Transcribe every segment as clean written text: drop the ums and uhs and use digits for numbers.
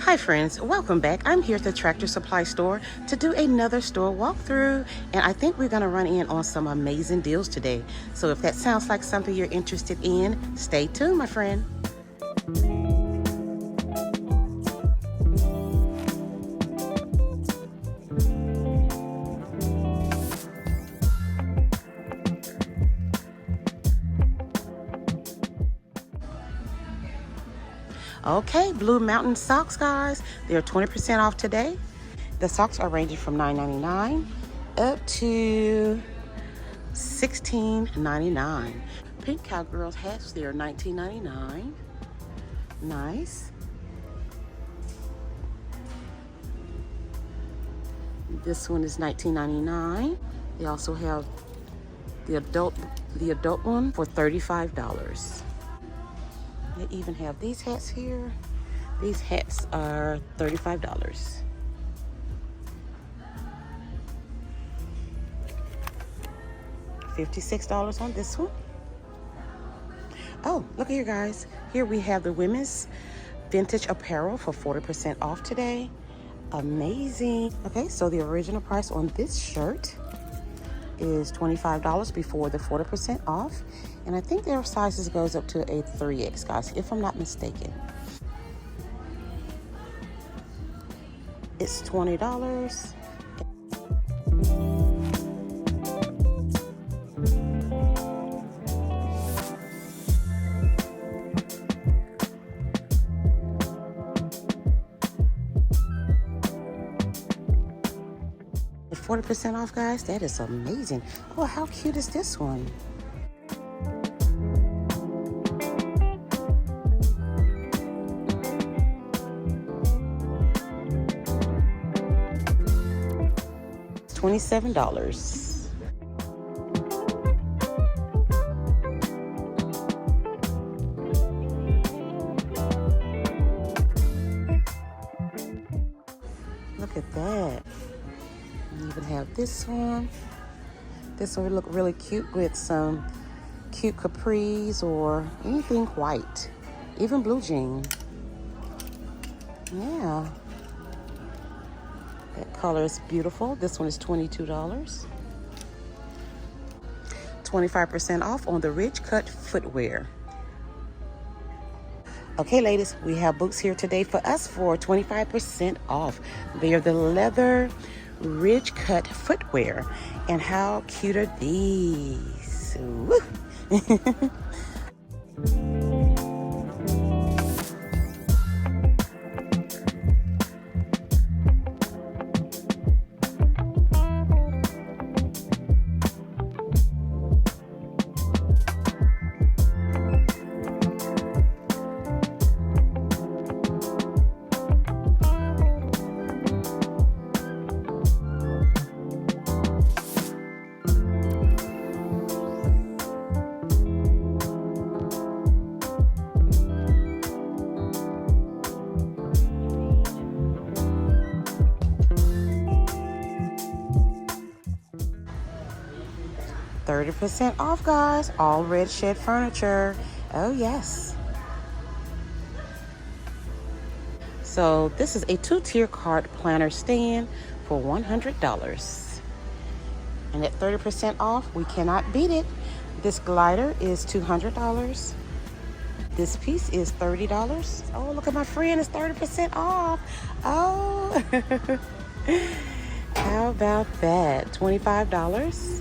Hi friends, welcome back. I'm here at the Tractor Supply store to do another store walkthrough, and I think we're gonna run in on some amazing deals today. So if that sounds like something you're interested in, stay tuned, my friend. Okay, Blue Mountain socks, guys. They're 20% off today. The socks are ranging from $9.99 up to $16.99. Pink Cowgirls hats, they're $19.99. Nice. This one is $19.99. They also have the adult one for $35. They even have these hats here. These hats are $35. $56 on this one. Oh, look here, guys. Here we have the women's vintage apparel for 40% off today. Amazing. Okay, so the original price on this shirt is $25 before the 40% off, and I think their sizes goes up to a 3X, guys, if I'm not mistaken. It's $20. At 40% off, guys, that is amazing. Oh, how cute is this one? $27. Look at that. You even have this one. This one would look really cute with some cute capris or anything white, even blue jean. Yeah. That color is beautiful. This one is $22. 25% off on the Ridge Cut footwear. Okay, ladies, we have boots here today for us for 25% off. They are the leather Ridge Cut footwear. And how cute are these? Woo! 30% off, guys. All red shed furniture. Oh, yes. So this is a 2-tier card planner stand for $100. And at 30% off, we cannot beat it. This glider is $200. This piece is $30. Oh, look at my friend. It's 30% off. Oh. How about that? $25.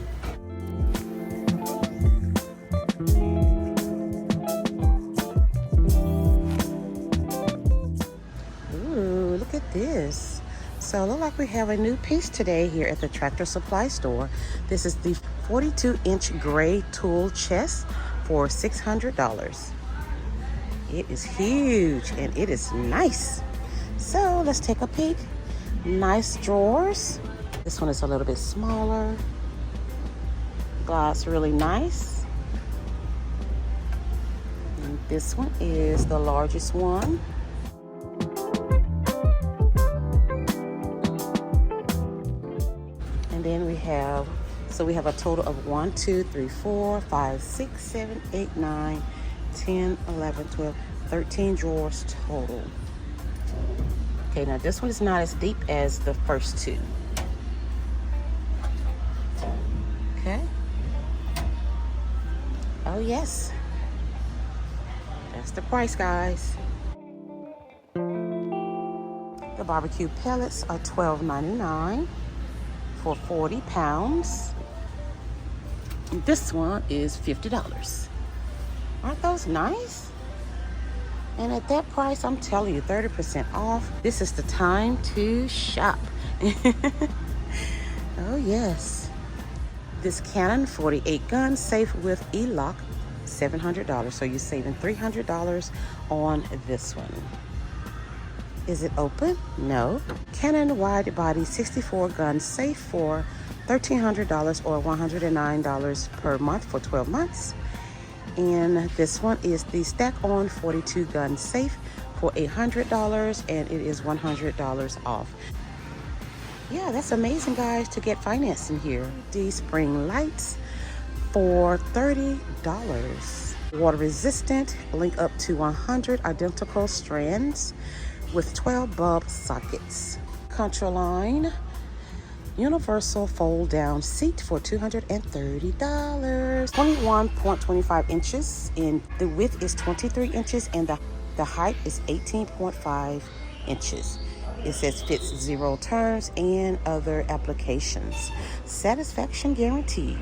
Look at this. So look like we have a new piece today here at the Tractor Supply store. This is the 42-inch gray tool chest for $600. It is huge and it is nice. So let's take a peek. Nice drawers. This one is a little bit smaller. Glass really nice. And this one is the largest one. Then we have, so we have a total of 1, 2, 3, 4, 5, 6, 7, 8, 9, 10, 11, 12, 13 drawers total. Okay, now this one is not as deep as the first two. Okay. Oh yes. That's the price, guys. The BBQ pellets are $12.99 for 40 pounds. This one is $50. Aren't those nice? And at that price, I'm telling you, 30% off. This is the time to shop. Oh yes. This Canon 48 gun safe with E-lock, $700. So you're saving $300 on this one. Is it open? No. Canon wide body 64 gun safe for $1,300 or $109 per month for 12 months. And this one is the stack on 42 gun safe for $800, and it is $100 off. Yeah, that's amazing, guys, to get financing here. These spring lights for $30. Water resistant, link up to 100 identical strands with 12 bulb sockets. Contraline universal fold down seat for $230. 21.25 inches, and the width is 23 inches, and the height is 18.5 inches. It says fits 0 turns and other applications. Satisfaction guaranteed.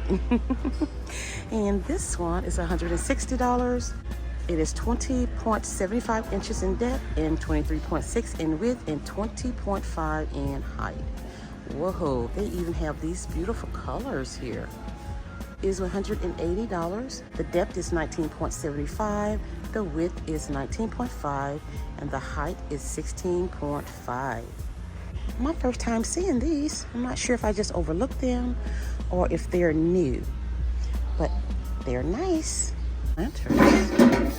And this one is $160. It is 20.75 inches in depth and 23.6 in width and 20.5 in height. Whoa, they even have these beautiful colors here. It is $180. The depth is 19.75, the width is 19.5, and the height is 16.5. My first time seeing these. I'm not sure if I just overlooked them or if they're new, but they're nice. Interesting.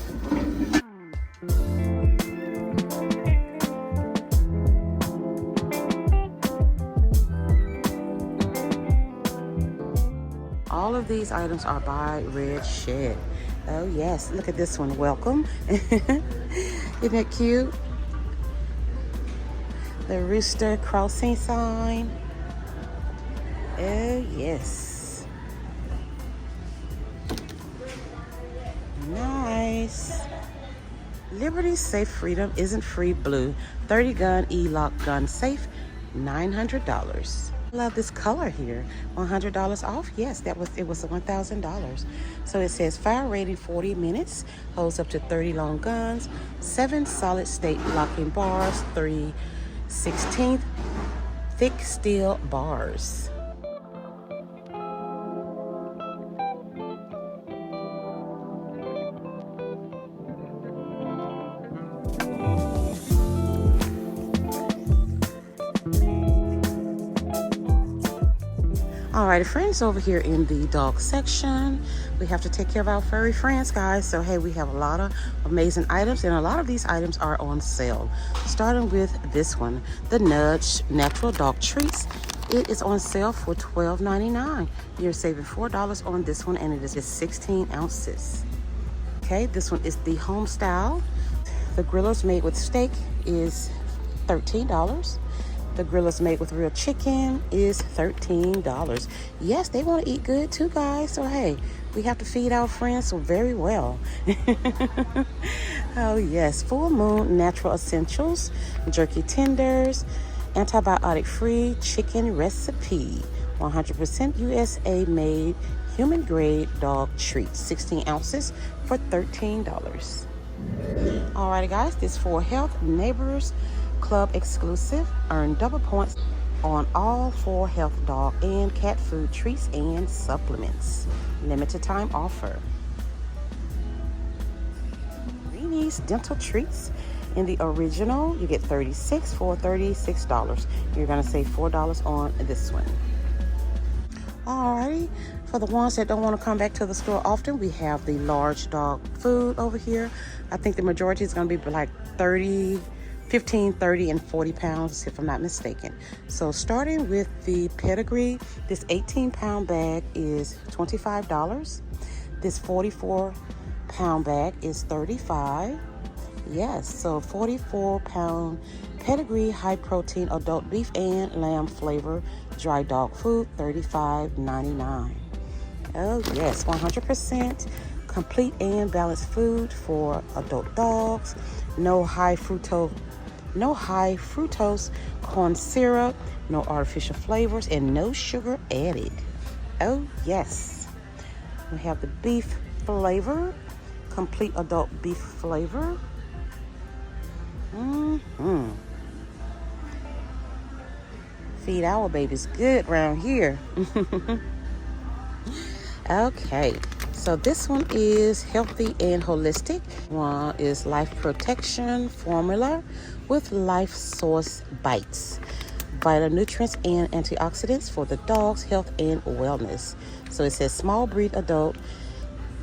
All of these items are by Red Shed. Oh yes, look at this one. Welcome. Isn't it cute? The rooster crossing sign. Oh yes. Nice. Liberty Safe Freedom Isn't Free blue. 30 gun E-lock gun safe, $900. Love this color here. $100 off. Yes, it was $1,000. So it says fire rating 40 minutes, holds up to 30 long guns, 7 solid state locking bars, 3/16 thick steel bars. Alrighty, friends, over here in the dog section, we have to take care of our furry friends, guys. So hey, we have a lot of amazing items, and a lot of these items are on sale. Starting with this one, the Nudge Natural Dog Treats. It is on sale for $12.99. You're saving $4 on this one, and it is just 16 ounces. Okay, this one is the Home Style. The Grillers Made with Steak is $13. The Grillers Made with Real Chicken is $13. Yes, they want to eat good too, guys. So hey, we have to feed our friends so very well. Oh yes, Full Moon Natural Essentials, Jerky Tenders, antibiotic free chicken recipe, 100% USA made human grade dog treats, 16 ounces for $13. Alrighty, guys, this for Health Neighbors Club exclusive. Earn double points on all 4 health dog and cat food treats and supplements. Limited time offer. Reenie's Dental Treats. In the original, you get 36 for $36. You're gonna save $4 on this one. Alrighty, for the ones that don't want to come back to the store often, we have the large dog food over here. I think the majority is gonna be like 15, 30, and 40 pounds, if I'm not mistaken. So starting with the Pedigree, this 18-pound bag is $25. This 44-pound bag is $35. Yes, so 44-pound pedigree high protein adult beef and lamb flavor dry dog food, $35.99. Oh yes, 100% complete and balanced food for adult dogs. No high fructose corn syrup, no artificial flavors, and no sugar added. Oh yes, we have the beef flavor, complete adult beef flavor. Feed our babies good around here. Okay, so this one is healthy and holistic. One is life protection formula with life source bites, vital nutrients and antioxidants for the dog's health and wellness. So it says small breed adult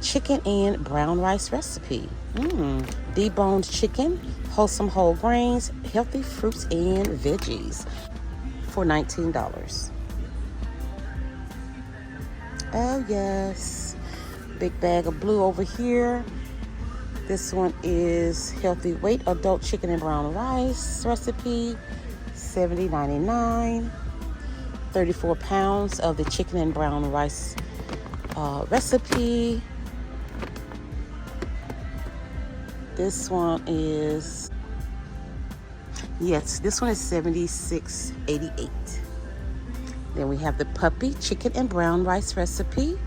chicken and brown rice recipe. Deboned chicken, wholesome whole grains, healthy fruits and veggies for $19. Oh yes, big bag of blue over here. This one is healthy weight adult chicken and brown rice recipe, $70.99. 34 pounds of the chicken and brown rice recipe. This one is, yes, this one is $76.88. Then we have the puppy chicken and brown rice recipe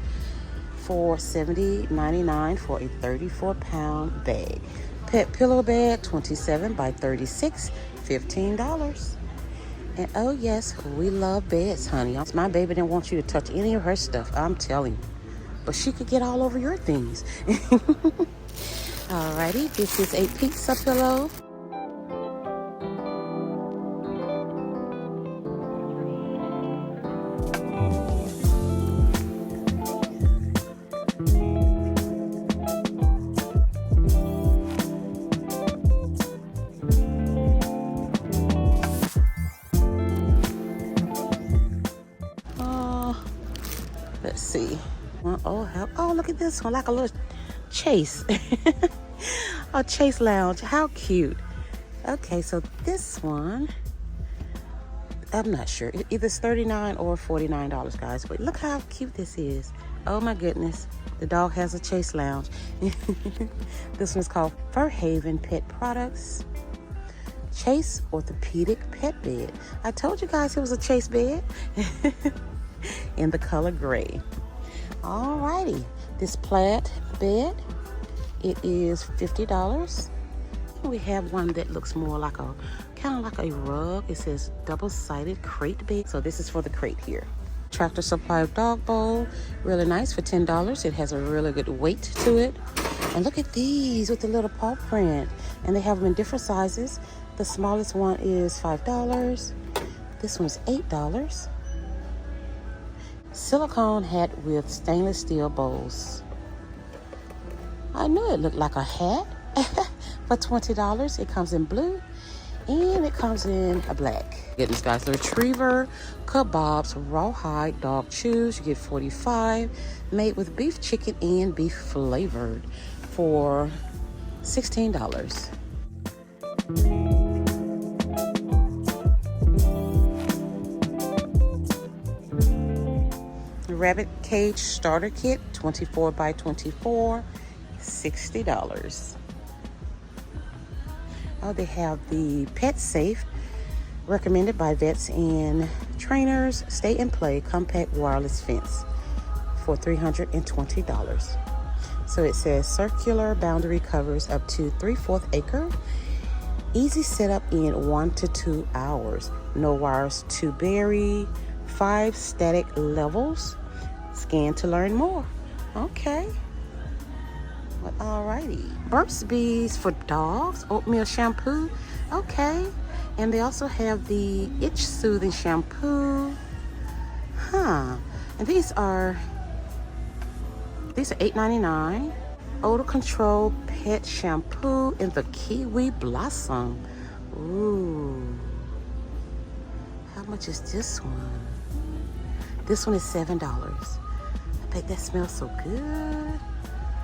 for $70.99 for a 34-pound bag. Pet pillow bag, 27 by 36, $15. And oh yes, we love beds, honey. My baby didn't want you to touch any of her stuff, I'm telling you. But she could get all over your things. Alrighty, this is a pizza pillow. Let's see. Oh, look at this one, like a little chase. A chase lounge. How cute. Okay, so this one, I'm not sure. Either it's $39 or $49, guys. But look how cute this is. Oh my goodness. The dog has a chase lounge. This one's called Fur Haven Pet Products. Chase orthopedic pet bed. I told you guys it was a chase bed. In the color gray. Alrighty, this plaid bed, it is $50. We have one that looks more like a, kind of like a rug. It says double-sided crate bed. So this is for the crate here. Tractor Supply dog bowl, really nice for $10. It has a really good weight to it. And look at these with the little paw print. And they have them in different sizes. The smallest one is $5. This one's $8. Silicone hat with stainless steel bowls. I knew it looked like a hat. For $20. It comes in blue and it comes in a black. Goodness, guys, the Retriever Kebabs Rawhide Dog Chews. You get 45, made with beef, chicken, and beef flavored for $16. Rabbit cage starter kit, 24 by 24, $60. Oh, they have the Pet Safe, recommended by vets and trainers, stay and play compact wireless fence for $320. So it says circular boundary covers up to 3/4 acre. Easy setup in 1 to 2 hours. No wires to bury. 5 static levels. Scan to learn more. Okay. Well, alrighty. Burt's Bees for dogs. Oatmeal shampoo. Okay. And they also have the itch soothing shampoo. And these are $8.99. Odor control pet shampoo in the kiwi blossom. Ooh. How much is this one? This one is $7. I bet that smells so good.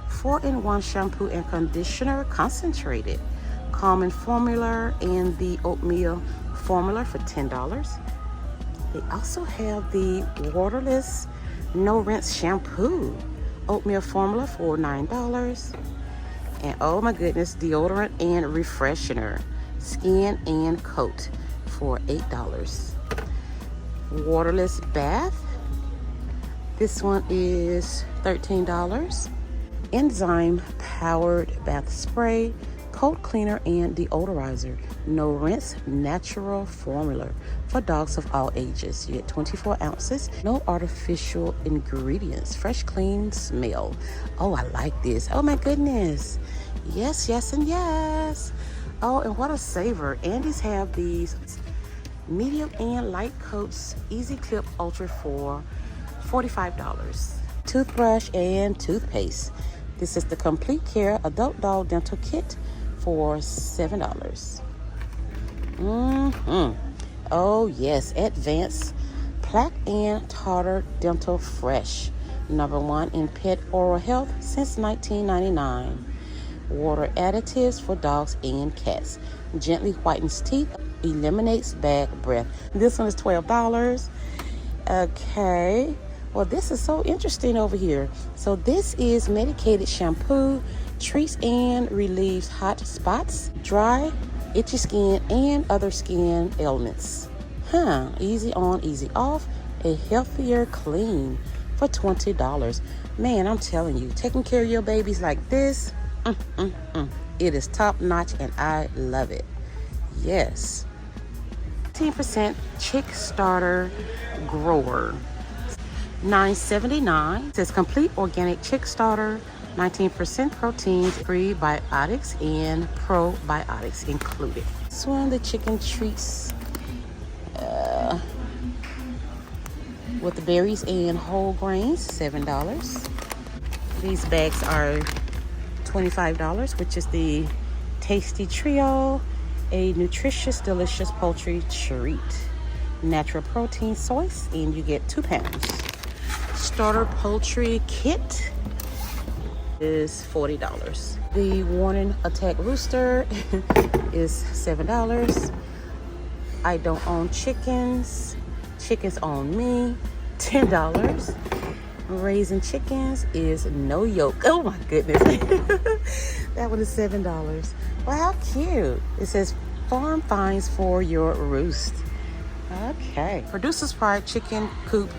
4-in-1 shampoo and conditioner concentrated almond formula and the oatmeal formula for $10. They also have the waterless no rinse shampoo oatmeal formula for $9. And oh my goodness, deodorant and refreshener skin and coat for $8. Waterless bath, this one is $13. Enzyme powered bath spray, coat cleaner and deodorizer, no rinse natural formula for dogs of all ages. You get 24 ounces, no artificial ingredients, fresh clean smell. Oh, I like this. Oh my goodness. Yes, yes, and yes. Oh, and what a saver. Andy's have these medium and light coats, easy clip ultra for $45. Toothbrush and toothpaste. This is the Complete Care Adult Dog Dental Kit for $7. Oh yes, Advanced Plaque and Tartar Dental Fresh, #1 in pet oral health since 1999. Water additives for dogs and cats. Gently whitens teeth, eliminates bad breath. This one is $12. Okay. Well, this is so interesting over here. So this is medicated shampoo, treats and relieves hot spots, dry, itchy skin, and other skin ailments. Easy on, easy off, a healthier clean for $20. Man, I'm telling you, taking care of your babies like this, it is top notch and I love it. Yes. 15% chick starter grower. $9.79. It says complete organic chick starter, 19% proteins, prebiotics and probiotics included. This one, the chicken treats with the berries and whole grains, $7. These bags are $25, which is the Tasty Trio, a nutritious, delicious poultry treat. Natural protein source, and you get 2 pounds. Starter poultry kit is $40. The Warning Attack Rooster is $7. I don't own chickens. Chickens own me, $10. Raising chickens is no yolk. Oh my goodness. That one is $7. Well, how cute. It says farm finds for your roost. Okay. Producer's Pride chicken coop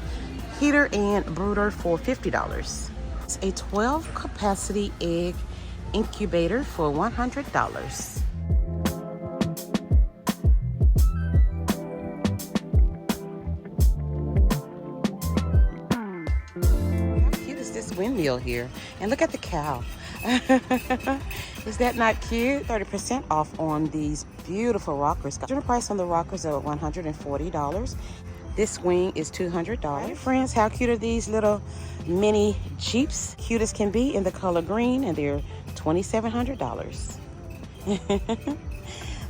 heater and brooder for $50. It's a 12 capacity egg incubator for $100. How cute is this windmill here? And look at the cow. Is that not cute? 30% off on these beautiful rockers. The price on the rockers are $140. This wing is $200. Hey friends, how cute are these little mini Jeeps? Cute as can be in the color green, and they're $2,700.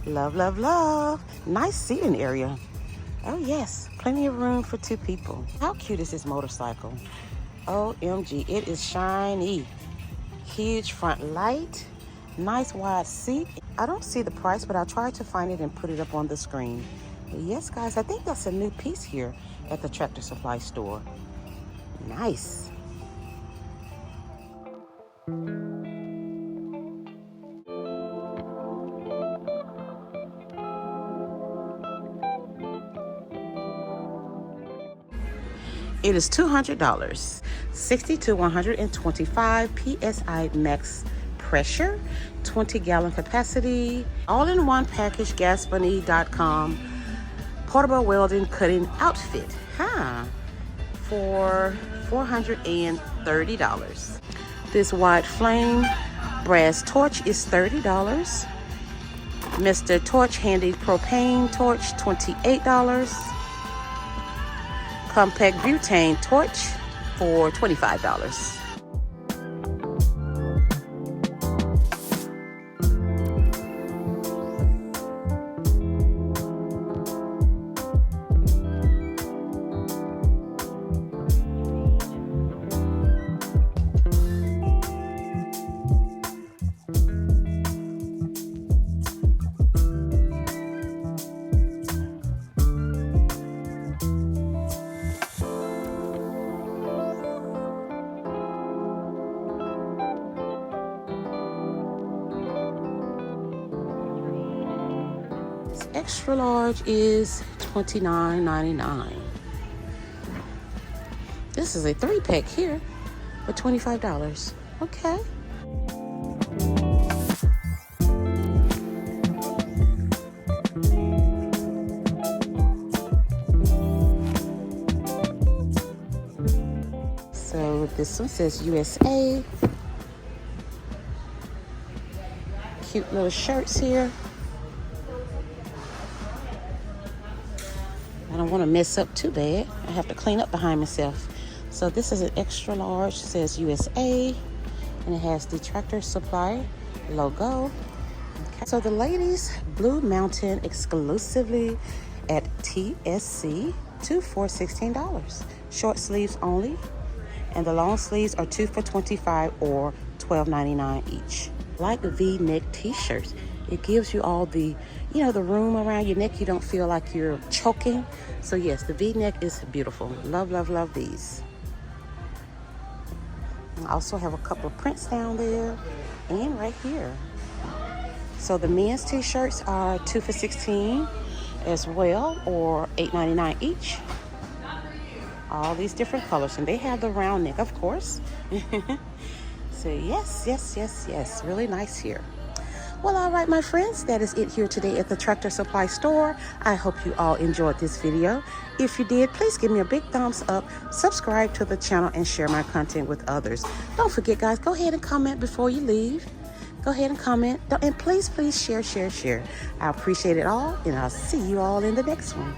Love, love, love. Nice seating area. Oh yes, plenty of room for 2 people. How cute is this motorcycle? OMG, it is shiny. Huge front light, nice wide seat. I don't see the price, but I'll try to find it and put it up on the screen. But yes, guys, I think that's a new piece here at the Tractor Supply store. Nice. It is $200. 60 to 125 PSI max pressure, 20-gallon capacity, all-in-one package, Gascom portable welding cutting outfit, for $430. This wide flame brass torch is $30. Mr. Torch handy propane torch, $28. Compact butane torch for $25. This extra large is $29.99. This is a 3-pack here for $25. Okay. So this one says USA. Cute little shirts here. I don't want to mess up too bad. I have to clean up behind myself. So this is an extra large. It says USA, and it has the Tractor Supply logo. Okay. So the ladies Blue Mountain exclusively at TSC, 2 for $16. Short sleeves only, and the long sleeves are 2 for $25 or $12.99 each. Like V-neck t-shirts, it gives you all the, the room around your neck. You don't feel like you're choking. So yes, the V-neck is beautiful. Love, love, love these. I also have a couple of prints down there and right here. So the men's t-shirts are 2 for $16 as well, or $8.99 each. All these different colors, and they have the round neck, of course. So yes, yes, yes, yes, really nice here. Well, all right, my friends, that is it here today at the Tractor Supply store. I hope you all enjoyed this video. If you did, please give me a big thumbs up, subscribe to the channel, and share my content with others. Don't forget, guys, go ahead and comment before you leave. Go ahead and comment, and please share. I appreciate it all, and I'll see you all in the next one.